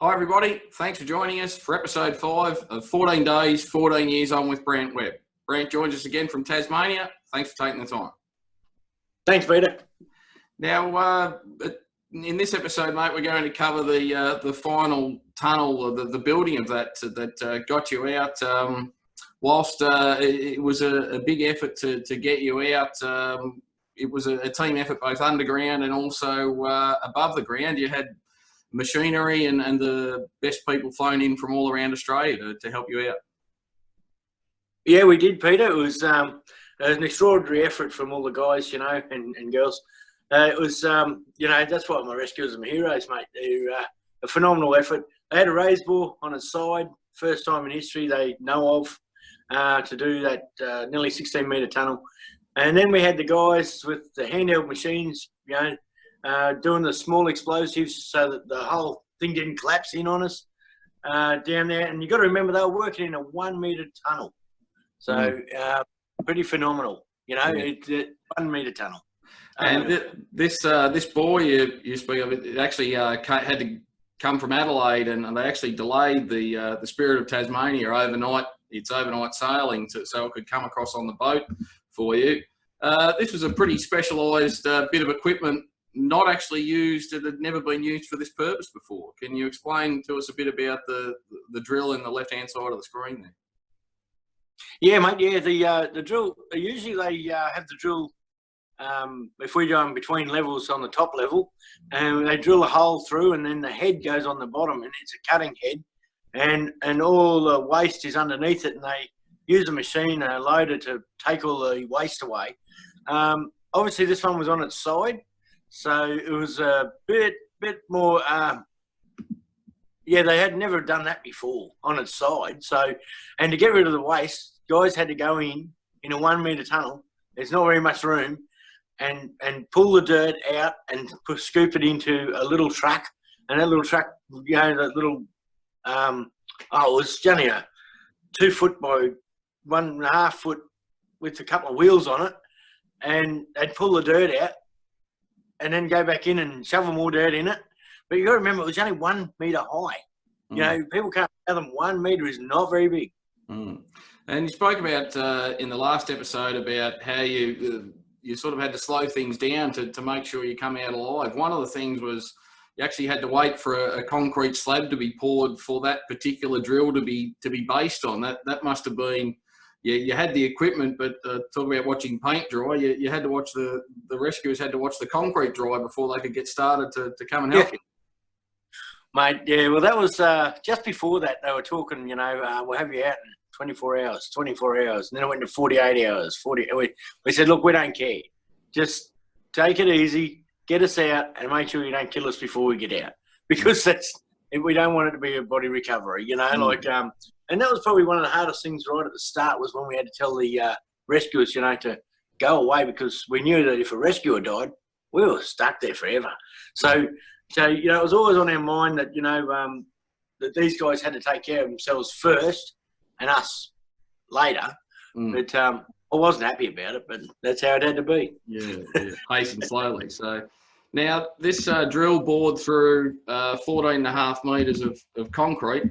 Hi everybody, thanks for joining us for episode 5 of 14 Days, 14 Years On with Brant Webb. Brant joins us again from Tasmania. Thanks for taking the time. Thanks, Peter. Now, in this episode, mate, we're going to cover the final tunnel, the building of that got you out. Whilst it was a big effort to get you out, it was a team effort both underground and also above the ground. You had machinery and the best people flown in from all around Australia to help you out. Yeah, we did, Peter. It was an extraordinary effort from all the guys, and girls. It was, that's why my rescuers are my heroes, mate. They're a phenomenal effort. They had a raised bore on its side, first time in history they know of, to do that nearly 16-metre tunnel. And then we had the guys with the handheld machines, doing the small explosives so that the whole thing didn't collapse in on us down there. And you've got to remember they were working in a 1-metre tunnel. So pretty phenomenal, it's a 1-metre tunnel. And this bore you speak of, it actually had to come from Adelaide, and they actually delayed the Spirit of Tasmania overnight. It's overnight sailing so it could come across on the boat for you. This was a pretty specialised bit of equipment, not actually used. It had never been used for this purpose before. Can you explain to us a bit about the drill in the left-hand side of the screen there? Yeah, mate. Yeah, the drill. Usually they have the drill. If we go in between levels on the top level, and they drill a hole through, and then the head goes on the bottom, and it's a cutting head, and all the waste is underneath it, and they use a machine, a loader, to take all the waste away. Obviously, this one was on its side. So it was a bit more, they had never done that before on its side. So, and to get rid of the waste, guys had to go in a 1-metre tunnel. There's not very much room, and pull the dirt out and scoop it into a little truck. And that little truck, that little, it was only a 2 foot by 1.5 foot with a couple of wheels on it. And they'd pull the dirt out and then go back in and shovel more dirt in it. But you got to remember, it was only 1 metre high. People can't fathom 1 metre is not very big. And you spoke about in the last episode about how you sort of had to slow things down to make sure you come out alive. One of the things was you actually had to wait for a concrete slab to be poured for that particular drill to be based on. That must have been. Yeah, you had the equipment, but talk about watching paint dry. You had to watch the rescuers had to watch the concrete dry before they could get started to come and help you. Mate, yeah, well, that was just before that. They were talking, we'll have you out in 24 hours, and then it went to 48 hours. We said, look, we don't care. Just take it easy, get us out, and make sure you don't kill us before we get out, because we don't want it to be a body recovery, And that was probably one of the hardest things right at the start, was when we had to tell the rescuers, to go away, because we knew that if a rescuer died, we were stuck there forever. So it was always on our mind that, that these guys had to take care of themselves first and us later. But I wasn't happy about it, but that's how it had to be. Yeah, pacing slowly. So now this drill bored through 14.5 metres of concrete.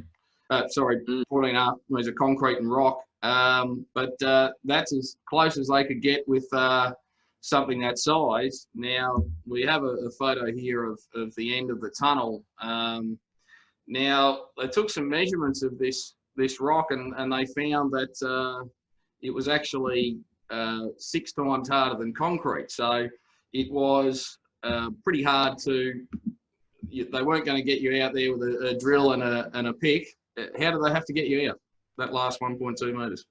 14.5 metres of concrete and rock, but that's as close as they could get with something that size. Now, we have a photo here of the end of the tunnel. Now, they took some measurements of this rock, and they found that it was actually 6 times harder than concrete. So it was pretty hard to. They weren't going to get you out there with a drill and a pick. How do they have to get you out, that last 1.2 metres?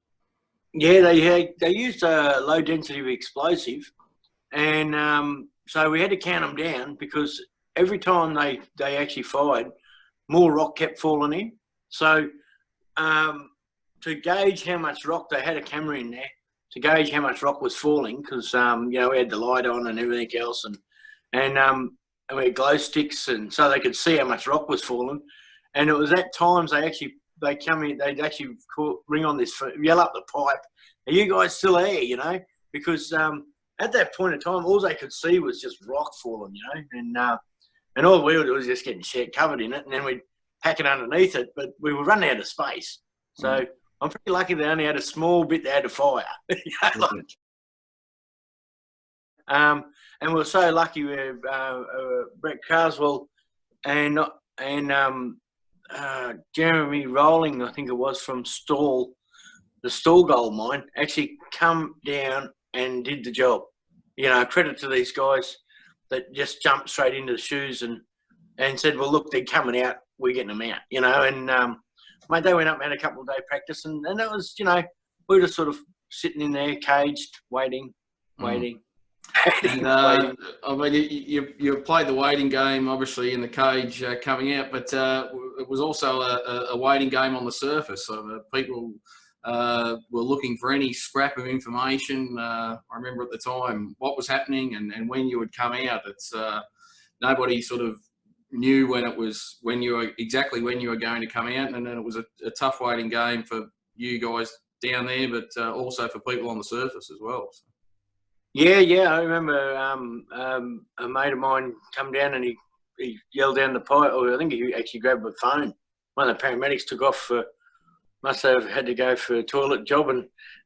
Yeah, they used a low density of explosive, and so we had to count them down, because every time they actually fired, more rock kept falling in. So to gauge how much rock, they had a camera in there to gauge how much rock was falling, because we had the light on and everything else, and we had glow sticks, and so they could see how much rock was falling. And it was at times they come in, they'd actually ring on this, yell up the pipe, "Are you guys still there?" Because at that point in time, all they could see was just rock falling, and all we would do was just getting covered in it, and then we'd packing underneath it, but we were running out of space. So I'm pretty lucky they only had a small bit they had to fire. And we were so lucky with Brett Carswell and Jeremy Rowling, I think it was, from the Stall Gold Mine, actually come down and did the job. You know, credit to these guys that just jumped straight into the shoes and said, well, look, they're coming out, we're getting them out, you know. And, mate, they went up and had a couple of day practice, and that was, you know, we were just sort of sitting in there, caged, waiting. And, I mean, you played the waiting game, obviously, in the cage coming out, but it was also a waiting game on the surface. So people were looking for any scrap of information. I remember at the time what was happening and when you would come out. It's nobody sort of knew when you were going to come out, and then it was a tough waiting game for you guys down there, but also for people on the surface as well. So. Yeah. I remember a mate of mine come down and he yelled down the pipe, or I think he actually grabbed the phone. One of the paramedics took off must have had to go for a toilet job,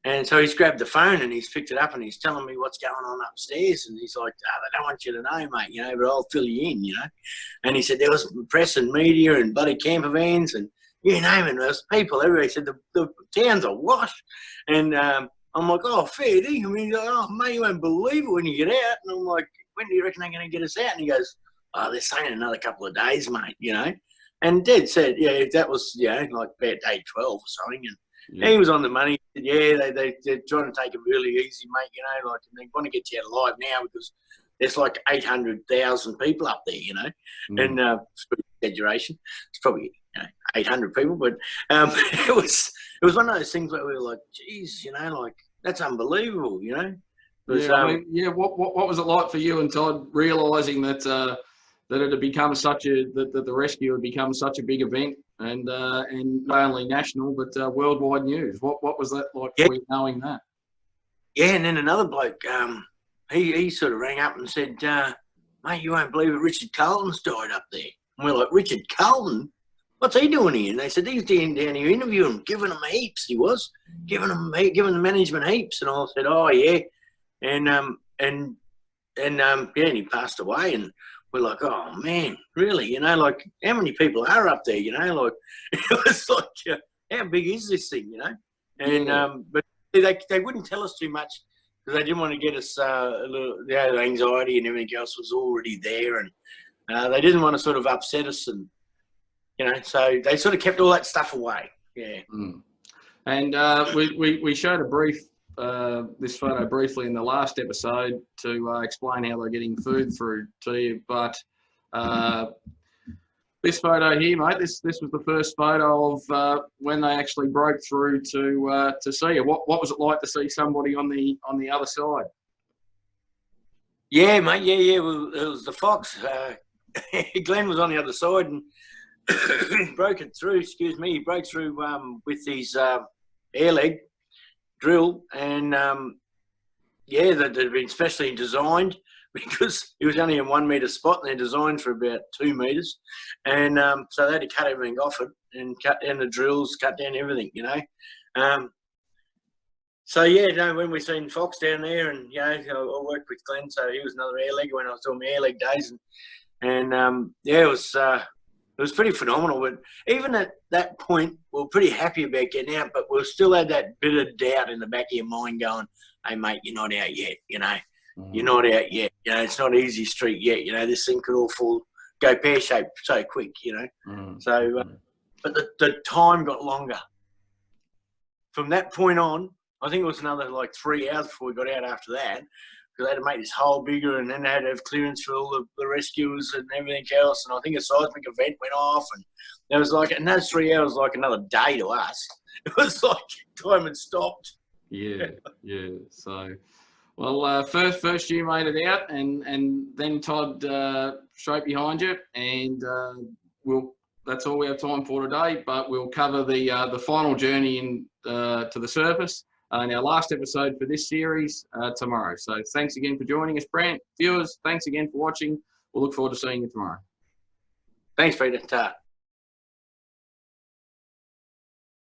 and so he's grabbed the phone and he's picked it up and he's telling me what's going on upstairs, and he's like, they don't want you to know, mate, you know, but I'll fill you in, you know. And he said there was press and media and bloody camper vans and you name it, there's people everywhere. He said the town's awash, and I'm like, oh, fair dinkum. I mean, he's like, oh, mate, you won't believe it when you get out. And I'm like, when do you reckon they're going to get us out? And he goes, oh, they're saying another couple of days, mate, you know. And Dad said, yeah, that was, you know, like about day 12 or something. And he was on the money. He said, yeah, they're trying to take it really easy, mate, you know, like, and they want to get you out alive now because there's like 800,000 people up there, you know. And it's pretty exaggeration. It's probably, you know, 800 people, but it was one of those things where we were like, geez, you know, like, that's unbelievable, you know. Was, I mean, what was it like for you and Todd realising that that it had become that the rescue had become such a big event and not only national but worldwide news? What was that like for you knowing that? Yeah, and then another bloke, he sort of rang up and said, mate, you won't believe it, Richard Carlton's died up there. And we're like, Richard Carlton? What's he doing here? And they said, he's down here interviewing, giving them heaps. He was giving the management heaps. And I said, oh yeah, and he passed away. And we're like, oh man, really? You know, like how many people are up there? You know, like it was like, how big is this thing? You know, and but they wouldn't tell us too much because they didn't want to get us a little, you know, the anxiety and everything else was already there, and they didn't want to sort of upset us and. You know, so they sort of kept all that stuff away. Yeah. And we showed a brief this photo briefly in the last episode to explain how they're getting food through to you. But this photo here, mate, this was the first photo of when they actually broke through to see you. What was it like to see somebody on the other side? Yeah, mate. Yeah. Well, it was the Fox. Glenn was on the other side and. He broke it through, he broke through with his air leg drill, and that had been specially designed because he was only in 1 metre spot and they're designed for about 2 metres, and so they had to cut everything off it and cut down the drills, cut down everything, you know. So yeah, you know, when we seen Fox down there, and you know, I worked with Glenn, so he was another air legger when I was doing my air leg days, and it was pretty phenomenal, but even at that point, we were pretty happy about getting out, but we still had that bit of doubt in the back of your mind going, hey, mate, you're not out yet, you know. You're not out yet. You know, it's not easy street yet. You know, this thing could all go pear-shaped so quick, you know. So, but the time got longer. From that point on, I think it was another like 3 hours before we got out after that, because they had to make this hole bigger, and then they had to have clearance for all the rescuers and everything else. And I think a seismic event went off, and there was like, and those 3 hours like another day to us. It was like time had stopped. Yeah. So, well, first you made it out, and then Todd straight behind you, and that's all we have time for today. But we'll cover the final journey to the surface. In our last episode for this series tomorrow. So thanks again for joining us, Brant. Viewers, thanks again for watching. We'll look forward to seeing you tomorrow. Thanks, Peter. Ta.